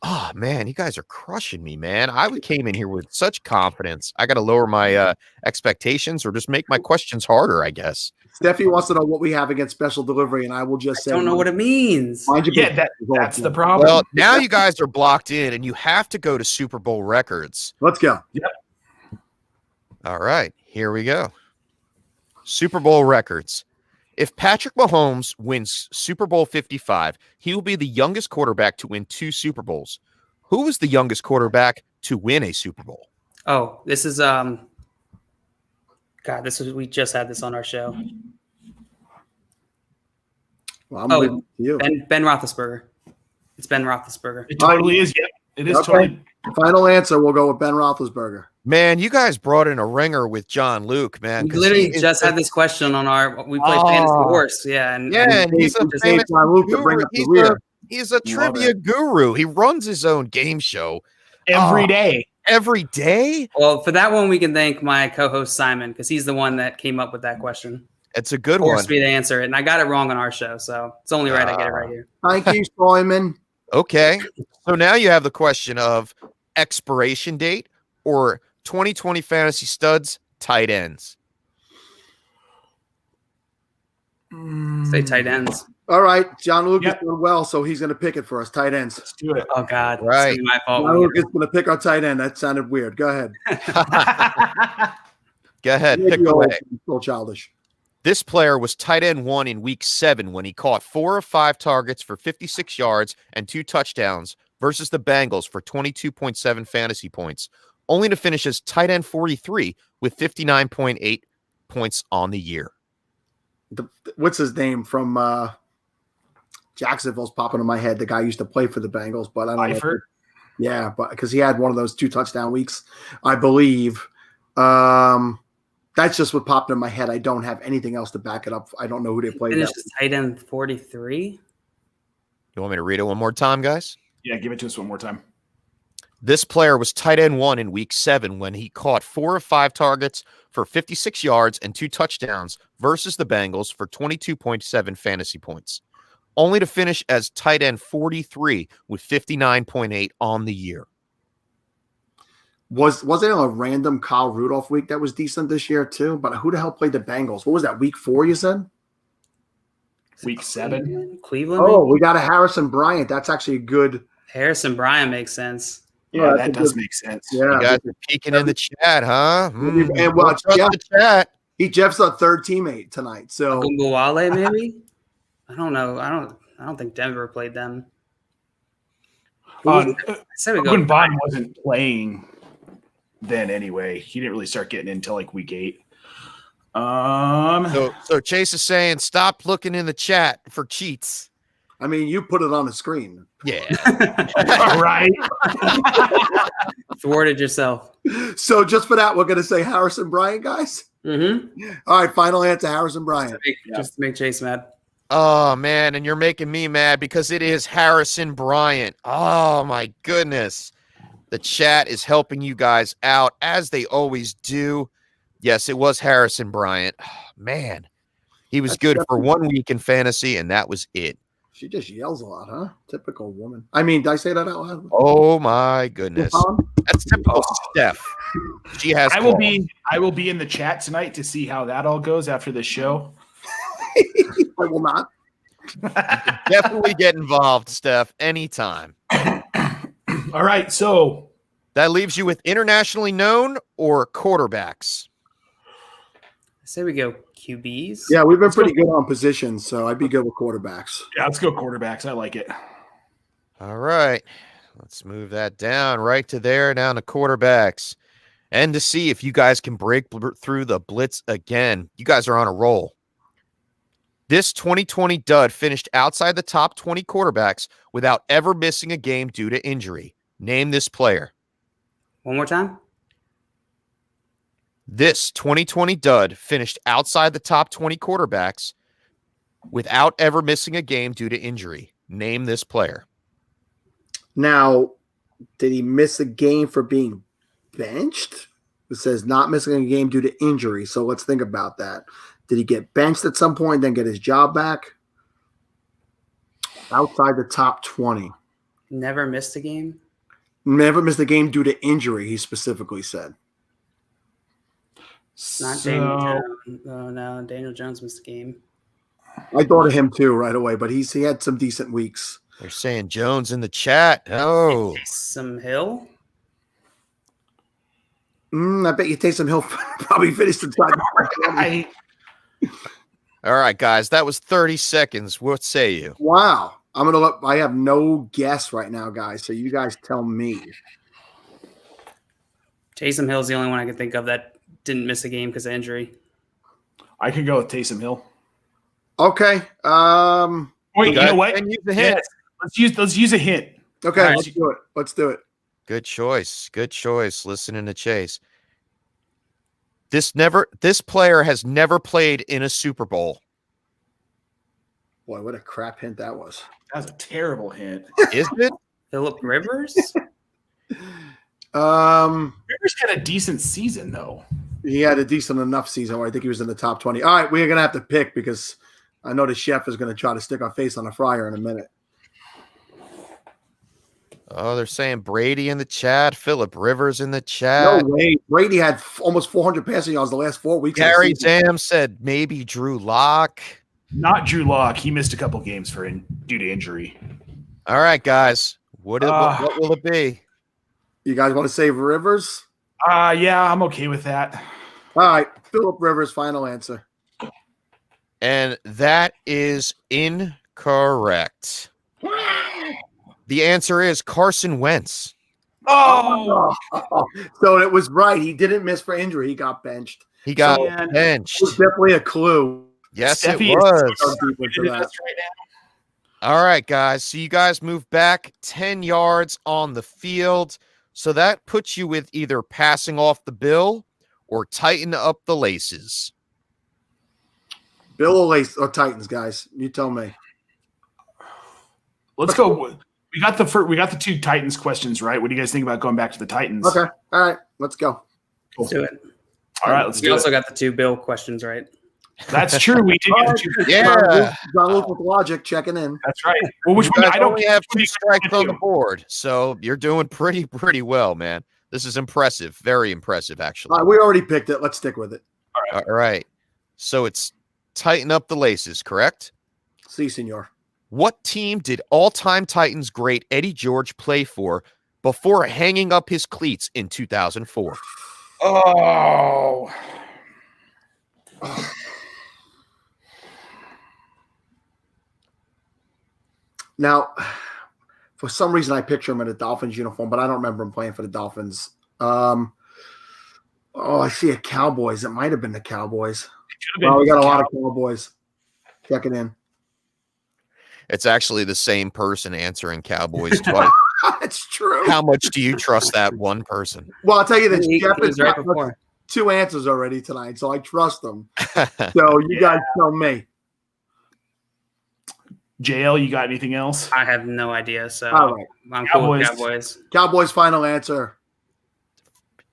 Speaker 1: Oh, man, you guys are crushing me, man. I came in here with such confidence. I got to lower my expectations or just make my questions harder, I guess.
Speaker 4: Steffi wants to know what we have against special delivery, and I will just say,
Speaker 3: I don't know what it means.
Speaker 2: That's the problem.
Speaker 1: Well, now you guys are blocked in, and you have to go to Super Bowl records.
Speaker 4: Let's go.
Speaker 2: Yep.
Speaker 1: All right, here we go. Super Bowl records. If Patrick Mahomes wins Super Bowl 55, he will be the youngest quarterback to win 2 Super Bowls. Who was the youngest quarterback to win a Super Bowl?
Speaker 3: Oh, this is we just had this on our show.
Speaker 4: Well, I'm with you.
Speaker 3: Ben Roethlisberger. It's Ben Roethlisberger.
Speaker 2: It totally is. Yep. It is
Speaker 4: Okay.
Speaker 2: totally.
Speaker 4: Final answer. We'll go with Ben Roethlisberger.
Speaker 1: Man, you guys brought in a ringer with John Luke, man.
Speaker 3: We literally just had this question on we play Fantasy Horse. Yeah. And
Speaker 1: he's a famous
Speaker 4: John Luke to bring up the rear.
Speaker 1: He's a trivia guru. He runs his own game show
Speaker 2: Every day.
Speaker 1: Every day?
Speaker 3: Well, for that one, we can thank my co-host Simon because he's the one that came up with that question.
Speaker 1: It's a good one.
Speaker 3: Forced me to answer it, and I got it wrong on our show, so it's only right I get it right here.
Speaker 4: Thank you, Simon.
Speaker 1: Okay. So now you have the question of expiration date or 2020 fantasy studs, tight ends.
Speaker 3: Say tight ends.
Speaker 4: All right. John Luke is doing well, so he's going to pick it for us. Tight ends.
Speaker 2: Let's do it.
Speaker 3: Oh, God.
Speaker 1: Right.
Speaker 3: It's my fault.
Speaker 4: John Luke is going to pick our tight end. That sounded weird. Go ahead.
Speaker 1: Go ahead.
Speaker 4: Maybe
Speaker 1: Pick away.
Speaker 4: Still childish.
Speaker 1: This player was tight end 1 in week 7 when he caught 4 of 5 targets for 56 yards and 2 touchdowns versus the Bengals for 22.7 fantasy points, only to finish as tight end 43 with 59.8 points on the year.
Speaker 4: What's his name from Jacksonville's popping in my head. The guy used to play for the Bengals, but I don't know. Yeah, but because he had one of those 2 touchdown weeks, I believe. That's just what popped in my head. I don't have anything else to back it up. I don't know who they played.
Speaker 3: Finished tight end 43.
Speaker 1: You want me to read it one more time, guys?
Speaker 2: Yeah, give it to us one more time.
Speaker 1: This player was tight end 1 in week 7 when he caught 4 of 5 targets for 56 yards and 2 touchdowns versus the Bengals for 22.7 fantasy points, only to finish as tight end 43 with 59.8 on the year.
Speaker 4: Was it a random Kyle Rudolph week that was decent this year too? But who the hell played the Bengals? What was that, week 4 you said?
Speaker 2: Week 7.
Speaker 3: Cleveland?
Speaker 4: Oh, we got a Harrison Bryant. That's actually a good.
Speaker 3: Harrison Bryant makes sense.
Speaker 2: Yeah, that does make sense.
Speaker 4: Yeah,
Speaker 1: You guys are peeking in the chat, huh?
Speaker 4: And
Speaker 1: The chat.
Speaker 4: Jeff's a third teammate tonight. So
Speaker 3: Wale, maybe? I don't know. I don't think Denver played them.
Speaker 2: When Vine wasn't playing then anyway. He didn't really start getting until like week 8.
Speaker 1: So Chase is saying stop looking in the chat for cheats.
Speaker 4: I mean, you put it on the screen.
Speaker 1: Yeah.
Speaker 2: Right.
Speaker 3: Thwarted yourself.
Speaker 4: So just for that, we're going to say Harrison Bryant, guys.
Speaker 3: Mm-hmm.
Speaker 4: All right, final answer, Harrison Bryant.
Speaker 3: Just to make Chase mad.
Speaker 1: Oh, man, and you're making me mad because it is Harrison Bryant. Oh, my goodness. The chat is helping you guys out, as they always do. Yes, it was Harrison Bryant. Oh, man, he was good for 1 week in fantasy, and that was it.
Speaker 4: She just yells a lot, huh? Typical woman. I mean, did I say that out loud?
Speaker 1: Oh, my goodness. That's typical Steph. She has.
Speaker 2: I will be in the chat tonight to see how that all goes after this show.
Speaker 4: I will not.
Speaker 1: Definitely get involved, Steph, anytime.
Speaker 2: All right, so
Speaker 1: That leaves you with internationally known or quarterbacks.
Speaker 3: I say we go QBs.
Speaker 4: Yeah, we've been pretty good on positions, so I'd be good with quarterbacks.
Speaker 2: Yeah, let's go quarterbacks. I like it.
Speaker 1: All right. Let's move that down right to there, down to quarterbacks. And to see if you guys can break through the blitz again. You guys are on a roll. This 2020 dud finished outside the top 20 quarterbacks without ever missing a game due to injury. Name this player.
Speaker 3: One more time.
Speaker 1: This 2020 dud finished outside the top 20 quarterbacks without ever missing a game due to injury. Name this player.
Speaker 4: Now, did he miss a game for being benched? It says not missing a game due to injury. So let's think about that. Did he get benched at some point, then get his job back? Outside the top 20.
Speaker 3: Never missed a game.
Speaker 4: Never missed a game due to injury, he specifically said.
Speaker 3: Not Daniel Jones. Oh, no. Daniel Jones missed a game.
Speaker 4: I thought of him too right away, but he had some decent weeks.
Speaker 1: They're saying Jones in the chat. Oh.
Speaker 3: Taysom Hill?
Speaker 4: I bet you Taysom Hill probably finished inside.
Speaker 1: All right, guys. That was 30 seconds. What say you?
Speaker 4: Wow. I have no guess right now, guys. So you guys tell me.
Speaker 3: Taysom Hill is the only one I can think of that didn't miss a game because of injury.
Speaker 2: I could go with Taysom Hill.
Speaker 4: Okay.
Speaker 2: Wait, you know what?
Speaker 1: Use the hint.
Speaker 2: Let's use a hint.
Speaker 4: Okay,
Speaker 3: All right.
Speaker 4: Let's do it.
Speaker 1: Good choice. Good choice. Listening to Chase. This player has never played in a Super Bowl.
Speaker 4: Boy, what a crap hint that was.
Speaker 2: That was a terrible hint.
Speaker 1: Is it?
Speaker 3: Phillip Rivers?
Speaker 2: Rivers had a decent season, though.
Speaker 4: He had a decent enough season where I think he was in the top 20. All right, we're going to have to pick because I know the chef is going to try to stick our face on a fryer in a minute.
Speaker 1: Oh, they're saying Brady in the chat. Phillip Rivers in the chat.
Speaker 4: No way. Brady had almost 400 passing yards the last 4 weeks.
Speaker 1: Gary Zam said maybe Drew Lock.
Speaker 2: Not Drew Lock. He missed a couple games due to injury.
Speaker 1: All right, guys. What will it be?
Speaker 4: You guys want to save Rivers?
Speaker 2: Yeah, I'm okay with that.
Speaker 4: All right, Phillip Rivers, final answer.
Speaker 1: And that is incorrect. The answer is Carson Wentz.
Speaker 2: Oh!
Speaker 4: So it was right. He didn't miss for injury. He got benched.
Speaker 1: He got
Speaker 4: It
Speaker 1: benched.
Speaker 4: was definitely a clue.
Speaker 1: Yes,
Speaker 2: Steffi
Speaker 1: it was.
Speaker 2: right now.
Speaker 1: All right, guys. So you guys move back 10 yards on the field. So that puts you with either passing off the bill or tighten up the laces.
Speaker 4: Bill or Titans, guys? You tell me.
Speaker 2: Let's go. We got the two Titans questions right. What do you guys think about going back to the Titans?
Speaker 4: Okay. All right. Let's go.
Speaker 3: Let's do it.
Speaker 2: All right. Let's
Speaker 3: We
Speaker 2: do
Speaker 3: also
Speaker 2: it.
Speaker 3: got the two Bill questions right.
Speaker 2: That's true. We did get the two.
Speaker 1: Yeah.
Speaker 4: John Luke with logic checking in.
Speaker 2: That's right. Well, which
Speaker 1: You
Speaker 2: one?
Speaker 1: guys
Speaker 2: I don't
Speaker 1: only have
Speaker 2: which one
Speaker 1: 2 strikes
Speaker 2: do you
Speaker 1: on the board. So you're doing pretty well, man. This is impressive. Very impressive, actually.
Speaker 4: We already picked it. Let's stick with it.
Speaker 1: All right. So it's tighten up the laces, correct?
Speaker 4: Si, senor.
Speaker 1: What team did all-time Titans great Eddie George play for before hanging up his cleats in 2004?
Speaker 2: Oh.
Speaker 4: Now, for some reason, I picture him in a Dolphins uniform, but I don't remember him playing for the Dolphins. I see a Cowboys. It might have been the Cowboys. Well, we got a lot of Cowboys. Checking in.
Speaker 1: It's actually the same person answering Cowboys twice.
Speaker 4: That's true.
Speaker 1: How much do you trust that one person?
Speaker 4: Well, I'll tell you this.
Speaker 3: He
Speaker 4: Jeff has
Speaker 3: was right
Speaker 4: got
Speaker 3: before.
Speaker 4: 2 answers already tonight, so I trust them. So you guys tell me.
Speaker 2: JL, you got anything else?
Speaker 3: I have no idea, so
Speaker 4: All right.
Speaker 3: I'm cool with
Speaker 2: Cowboys.
Speaker 3: Cowboys.
Speaker 4: Cowboys final answer.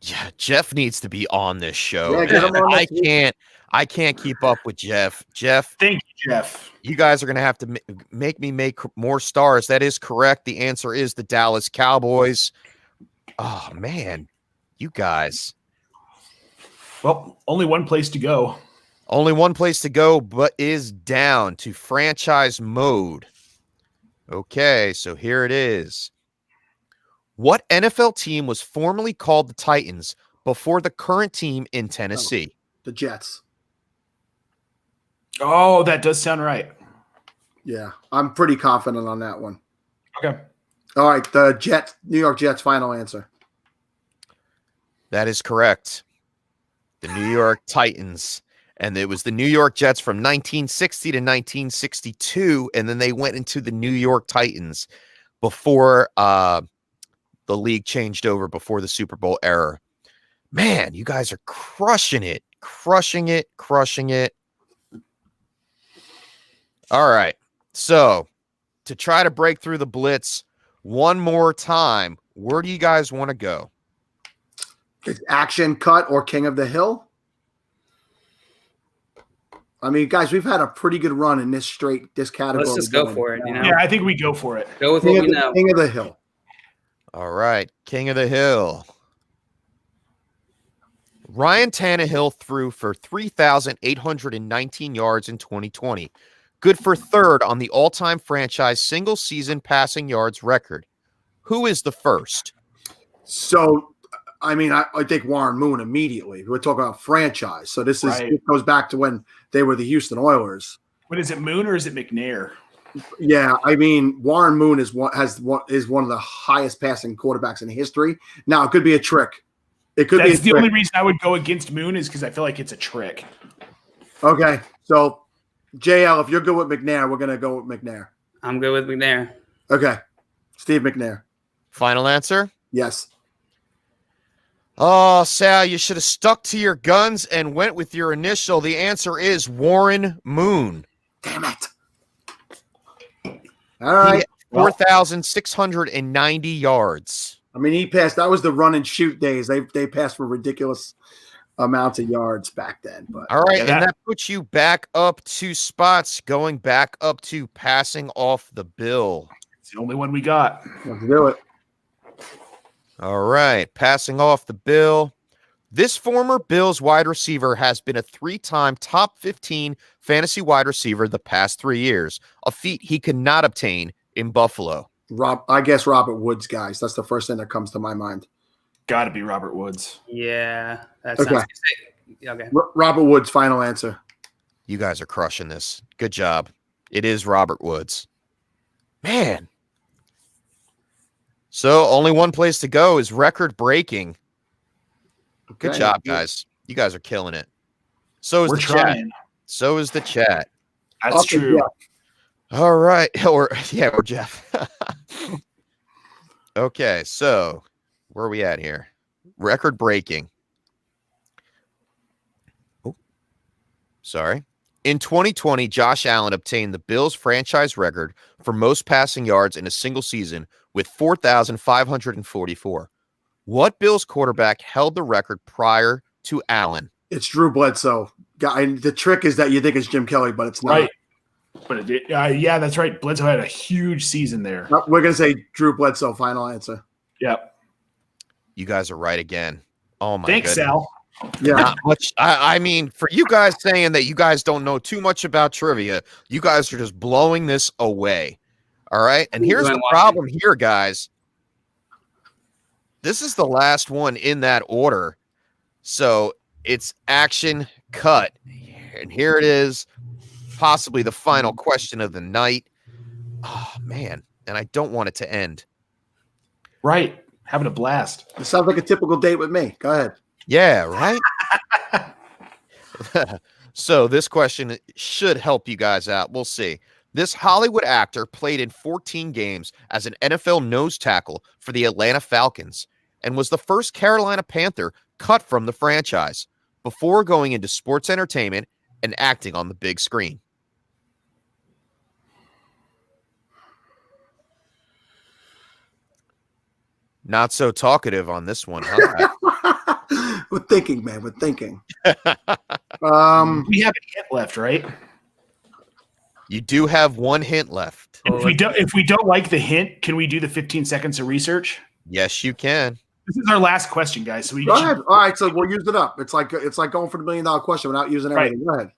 Speaker 1: Yeah, Jeff needs to be on this show.
Speaker 4: Yeah, get him on
Speaker 1: I
Speaker 4: this week.
Speaker 1: can't keep up with Jeff. Jeff,
Speaker 2: Thank you, Jeff.
Speaker 1: you guys are going to have to make me make more stars. That is correct. The answer is the Dallas Cowboys. Oh, man. You guys.
Speaker 2: Well, only one place to go.
Speaker 1: Only one place to go, but is down to franchise mode. Okay, so here it is. What NFL team was formerly called the Titans before the current team in Tennessee?
Speaker 4: The Jets.
Speaker 2: Oh, that does sound right.
Speaker 4: Yeah, I'm pretty confident on that one.
Speaker 2: Okay.
Speaker 4: All right, the Jets, New York Jets, final answer.
Speaker 1: That is correct. The New York Titans. And it was the New York Jets from 1960 to 1962, and then they went into the New York Titans before the league changed over, before the Super Bowl era. Man, you guys are crushing it. Crushing it. Crushing it. All right. So, to try to break through the blitz one more time, where do you guys want to go?
Speaker 4: It's action, cut, or King of the Hill? I mean, guys, we've had a pretty good run in this category.
Speaker 3: Let's just go for it. You know?
Speaker 2: Yeah, I think we go for it.
Speaker 3: Go with what we know.
Speaker 4: King of the Hill.
Speaker 1: All right. King of the Hill. Ryan Tannehill threw for 3,819 yards in 2020. Good for third on the all-time franchise single-season passing yards record. Who is the first?
Speaker 4: So, I mean, I think Warren Moon immediately. We're talking about franchise. So this goes back to when they were the Houston Oilers.
Speaker 2: What is it, Moon or is it McNair?
Speaker 4: Yeah, I mean, Warren Moon is one of the highest passing quarterbacks in history. Now, it could be a trick. It could be.
Speaker 2: That's the only reason I would go against Moon is because I feel like it's a trick.
Speaker 4: Okay, so JL, if you're good with McNair, we're gonna go with McNair.
Speaker 3: I'm good with McNair.
Speaker 4: Okay, Steve McNair.
Speaker 1: Final answer?
Speaker 4: Yes.
Speaker 1: Oh, Sal, you should have stuck to your guns and went with your initial. The answer is Warren Moon.
Speaker 4: Damn it. All right.
Speaker 1: 4,690 yards.
Speaker 4: I mean, he passed. That was the run and shoot days. They passed for ridiculous amounts of yards back then. But
Speaker 1: all right, and that puts you back up 2 spots, going back up to passing off the bill.
Speaker 2: It's the only one we got.
Speaker 4: Let's do it.
Speaker 1: All right, passing off the bill. This former Bills wide receiver has been a 3-time top 15 fantasy wide receiver the past 3 years, a feat he could not obtain in Buffalo.
Speaker 4: I guess Robert Woods, guys. That's the first thing that comes to my mind.
Speaker 2: Got to be Robert Woods.
Speaker 3: Yeah, that
Speaker 4: Okay.
Speaker 3: sounds okay.
Speaker 4: Robert Woods, final answer.
Speaker 1: You guys are crushing this. Good job. It is Robert Woods. Man. So only one place to go is record breaking. Good job, guys. You guys are killing it. So is the chat. So is the chat.
Speaker 2: That's true.
Speaker 1: All right. Or Jeff. Okay, so where are we at here? Record breaking. Oh, sorry. In 2020, Josh Allen obtained the Bills franchise record for most passing yards in a single season with 4,544. What Bills quarterback held the record prior to Allen?
Speaker 4: It's Drew Bledsoe. The trick is that you think it's Jim Kelly, but it's not.
Speaker 2: Right. But yeah, that's right. Bledsoe had a huge season there.
Speaker 4: We're going to say Drew Bledsoe, final answer.
Speaker 2: Yep.
Speaker 1: You guys are right again. Oh, my
Speaker 2: Thanks,
Speaker 1: goodness.
Speaker 2: Sal.
Speaker 4: Yeah.
Speaker 1: Not much. I mean, for you guys saying that you guys don't know too much about trivia, you guys are just blowing this away. All right. And here's the problem here, guys. This is the last one in that order. So it's action cut. And here it is. Possibly the final question of the night. Oh, man. And I don't want it to end.
Speaker 2: Right. Having a blast.
Speaker 4: It sounds like a typical date with me. Go ahead.
Speaker 1: Yeah, right? So this question should help you guys out. We'll see. This Hollywood actor played in 14 games as an NFL nose tackle for the Atlanta Falcons and was the first Carolina Panther cut from the franchise before going into sports entertainment and acting on the big screen. Not so talkative on this one, huh?
Speaker 4: We're thinking, man. We're thinking.
Speaker 2: We have a hint left, right?
Speaker 1: You do have one hint left.
Speaker 2: If we don't like the hint, can we do the 15 seconds of research?
Speaker 1: Yes, you can.
Speaker 2: This is our last question, guys. So
Speaker 4: Go ahead. All right, so we'll use it up. It's like going for the $1 million question without using everything. Go ahead.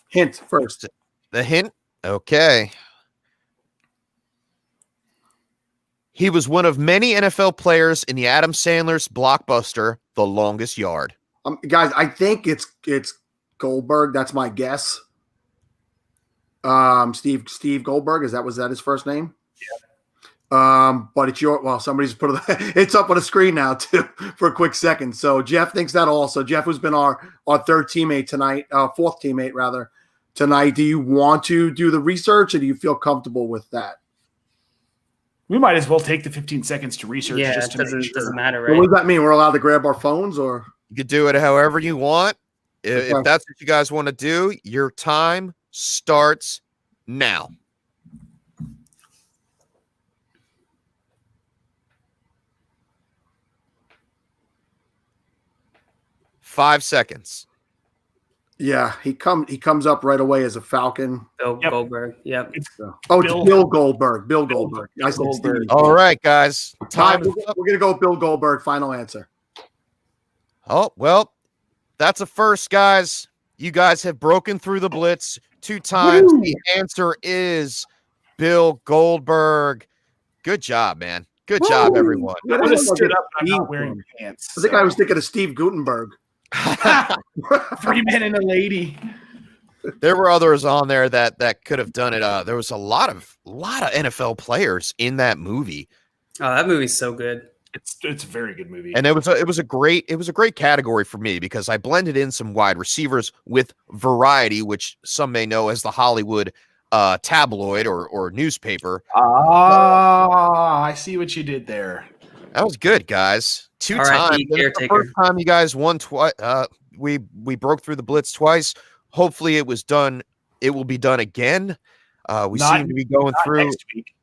Speaker 4: Hint first.
Speaker 1: The hint? Okay. He was one of many NFL players in the Adam Sandler's blockbuster, The Longest Yard.
Speaker 4: Guys, I think it's Goldberg. That's my guess. Steve Goldberg. Was that his first name? Yeah. But it's somebody's put it's up on the screen now too for a quick second. So Jeff thinks that also. Jeff, who's been our third teammate tonight, fourth teammate rather tonight. Do you want to do the research, or do you feel comfortable with that?
Speaker 2: We might as well take the 15 seconds to research.
Speaker 3: Yeah,
Speaker 2: just to make sure.
Speaker 3: Doesn't matter, right?
Speaker 4: What does that mean? We're allowed to grab our phones, or
Speaker 1: you could do it however you want.
Speaker 4: Okay.
Speaker 1: If that's what you guys want to do, your time starts now. Five seconds.
Speaker 4: Yeah, he comes up right away as a Falcon.
Speaker 3: Goldberg. Yep.
Speaker 4: It's Bill Goldberg. Bill Goldberg. I said
Speaker 2: Goldberg.
Speaker 4: Steve.
Speaker 1: All right, guys. Time.
Speaker 4: We're gonna go with Bill Goldberg. Final answer.
Speaker 1: Oh, well, that's a first, guys. You guys have broken through the blitz 2 times.
Speaker 4: Woo!
Speaker 1: The answer is Bill Goldberg. Good job, man. Good job, everyone.
Speaker 2: I would have stood up, but I'm not wearing pants.
Speaker 4: I think I was thinking of Steve Gutenberg.
Speaker 2: 3 men and a lady.
Speaker 1: There were others on there that could have done it. There was a lot of NFL players in that movie.
Speaker 3: Oh, that movie's so good.
Speaker 2: It's a very good movie.
Speaker 1: And it was a great category for me because I blended in some wide receivers with Variety, which some may know as the Hollywood tabloid or newspaper.
Speaker 2: I see what you did there.
Speaker 1: That was good, guys. 2
Speaker 3: All right,
Speaker 1: times.
Speaker 3: the
Speaker 1: This is the first time you guys won twice. We broke through the blitz twice. Hopefully it will be done again. We seem to be going through
Speaker 2: next week.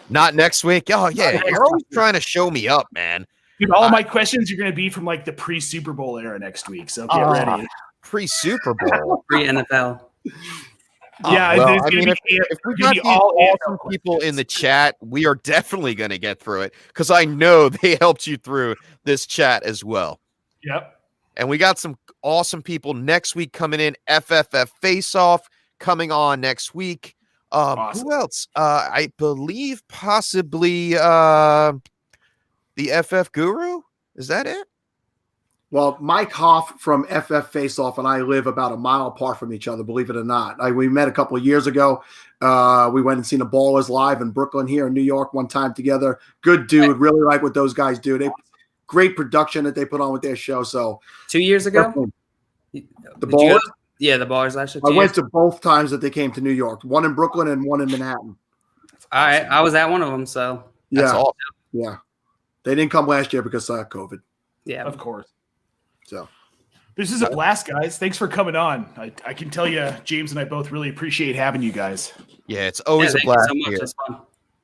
Speaker 1: Not next week. Oh yeah, you're always trying to show me up, man.
Speaker 2: Dude, all my questions are going to be from like the pre-Super Bowl era next week, so get ready.
Speaker 1: Pre-Super Bowl,
Speaker 3: pre-NFL.
Speaker 2: Yeah,
Speaker 1: well, I mean, if we got these awesome people in the chat, we are definitely going to get through it because I know they helped you through this chat as well.
Speaker 2: Yep.
Speaker 1: And we got some awesome people next week coming in. FFF Face-Off coming on next week.
Speaker 2: Awesome.
Speaker 1: Who else? I believe possibly the FF Guru. Is that it?
Speaker 4: Well, Mike Hoff from FF Face Off and I live about a mile apart from each other, believe it or not. We met a couple of years ago. We went and seen the Ballers live in Brooklyn here in New York one time together. Good dude. Really like what those guys do. Great production that they put on with their show. So
Speaker 3: 2 years ago?
Speaker 4: The Ballers?
Speaker 3: Yeah, the Ballers last year.
Speaker 4: I went to both times that they came to New York, one in Brooklyn and one in Manhattan.
Speaker 3: All right. I was at one of them, so.
Speaker 1: That's awesome.
Speaker 4: Yeah. They didn't come last year because of COVID.
Speaker 3: Yeah.
Speaker 2: Of course.
Speaker 4: So
Speaker 2: this is a blast, guys. Thanks for coming on. I can tell you, James and I both really appreciate having you guys.
Speaker 1: Yeah, it's always a blast.
Speaker 3: Thank you so much. It's fun.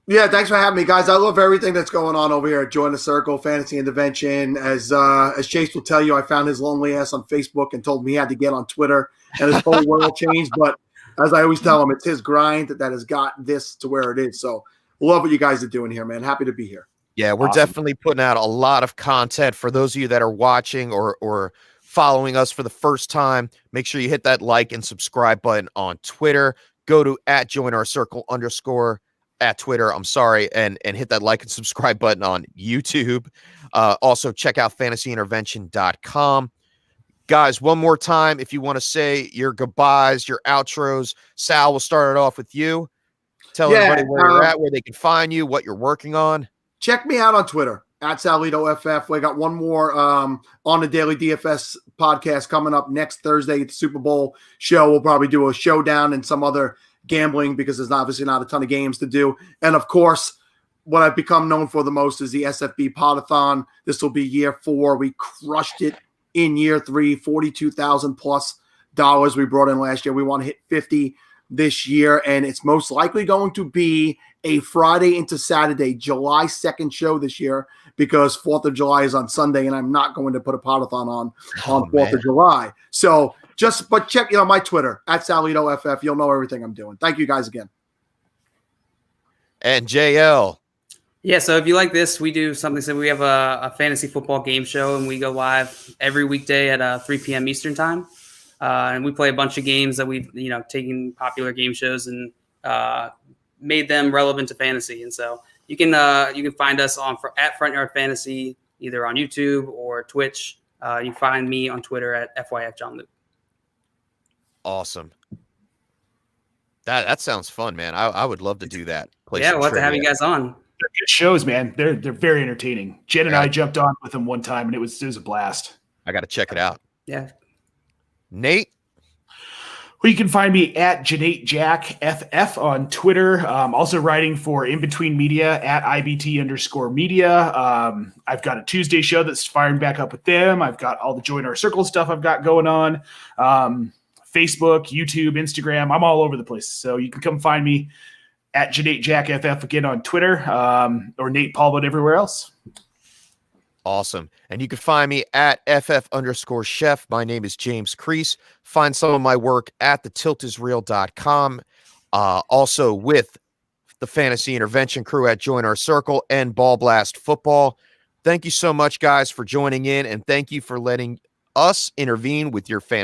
Speaker 4: yeah, thanks for having me, guys. I love everything that's going on over here at Join the Circle, Fantasy Intervention. As Chase will tell you, I found his lonely ass on Facebook and told him he had to get on Twitter, and his whole world changed. But as I always tell him, it's his grind that has got this to where it is. So love what you guys are doing here, man. Happy to be here.
Speaker 1: Yeah, we're definitely putting out a lot of content for those of you that are watching or following us for the first time. Make sure you hit that like and subscribe button on Twitter. Go to @joinourcircle_ at Twitter. And hit that like and subscribe button on YouTube. Also check out fantasyintervention.com. Guys, one more time, if you want to say your goodbyes, your outros, Sal, we'll start it off with you. Tell everybody where you're at, where they can find you, what you're working on.
Speaker 4: Check me out on Twitter @SalLetoFF. We got one more on the Daily DFS podcast coming up next Thursday at the Super Bowl show. We'll probably do a showdown and some other gambling because there's obviously not a ton of games to do. And of course, what I've become known for the most is the SFB Podathon. This will be year 4. We crushed it in year 3, $42,000+ we brought in last year. We want to hit 50 this year, and it's most likely going to be a Friday into Saturday, July 2nd show this year because 4th of July is on Sunday, and I'm not going to put a Podathon on 4th of July. So but check my Twitter @SalLetoFF. You'll know everything I'm doing. Thank you guys again.
Speaker 1: And JL.
Speaker 3: Yeah, so if you like this, we do something. So we have a fantasy football game show, and we go live every weekday at 3 p.m. Eastern time. And we play a bunch of games that we've, taken popular game shows and made them relevant to fantasy. And so you can find us at Front Yard Fantasy, either on YouTube or Twitch. You can find me on Twitter at FYFJohnLuke.
Speaker 1: Awesome. That sounds fun, man. I would love to do that.
Speaker 3: We'll have to have you guys on.
Speaker 2: They're good shows, man. They're very entertaining. Jen and I jumped on with them one time, and it was a blast.
Speaker 1: I got to check it out.
Speaker 3: Yeah.
Speaker 1: Nate?
Speaker 2: Well, you can find me at JanateJackFF on Twitter. Also writing for In Between Media at IBT_media. I've got a Tuesday show that's firing back up with them. I've got all the Join Our Circle stuff I've got going on. Facebook, YouTube, Instagram. I'm all over the place. So you can come find me at JanateJackFF again on Twitter, or Nate Polvogt everywhere else.
Speaker 1: Awesome. And you can find me at FF_chef. My name is James Kreiss. Find some of my work at thetiltisreal.com. Also with the Fantasy Intervention crew at Join Our Circle and Ball Blast Football. Thank you so much, guys, for joining in, and thank you for letting us intervene with your fantasy.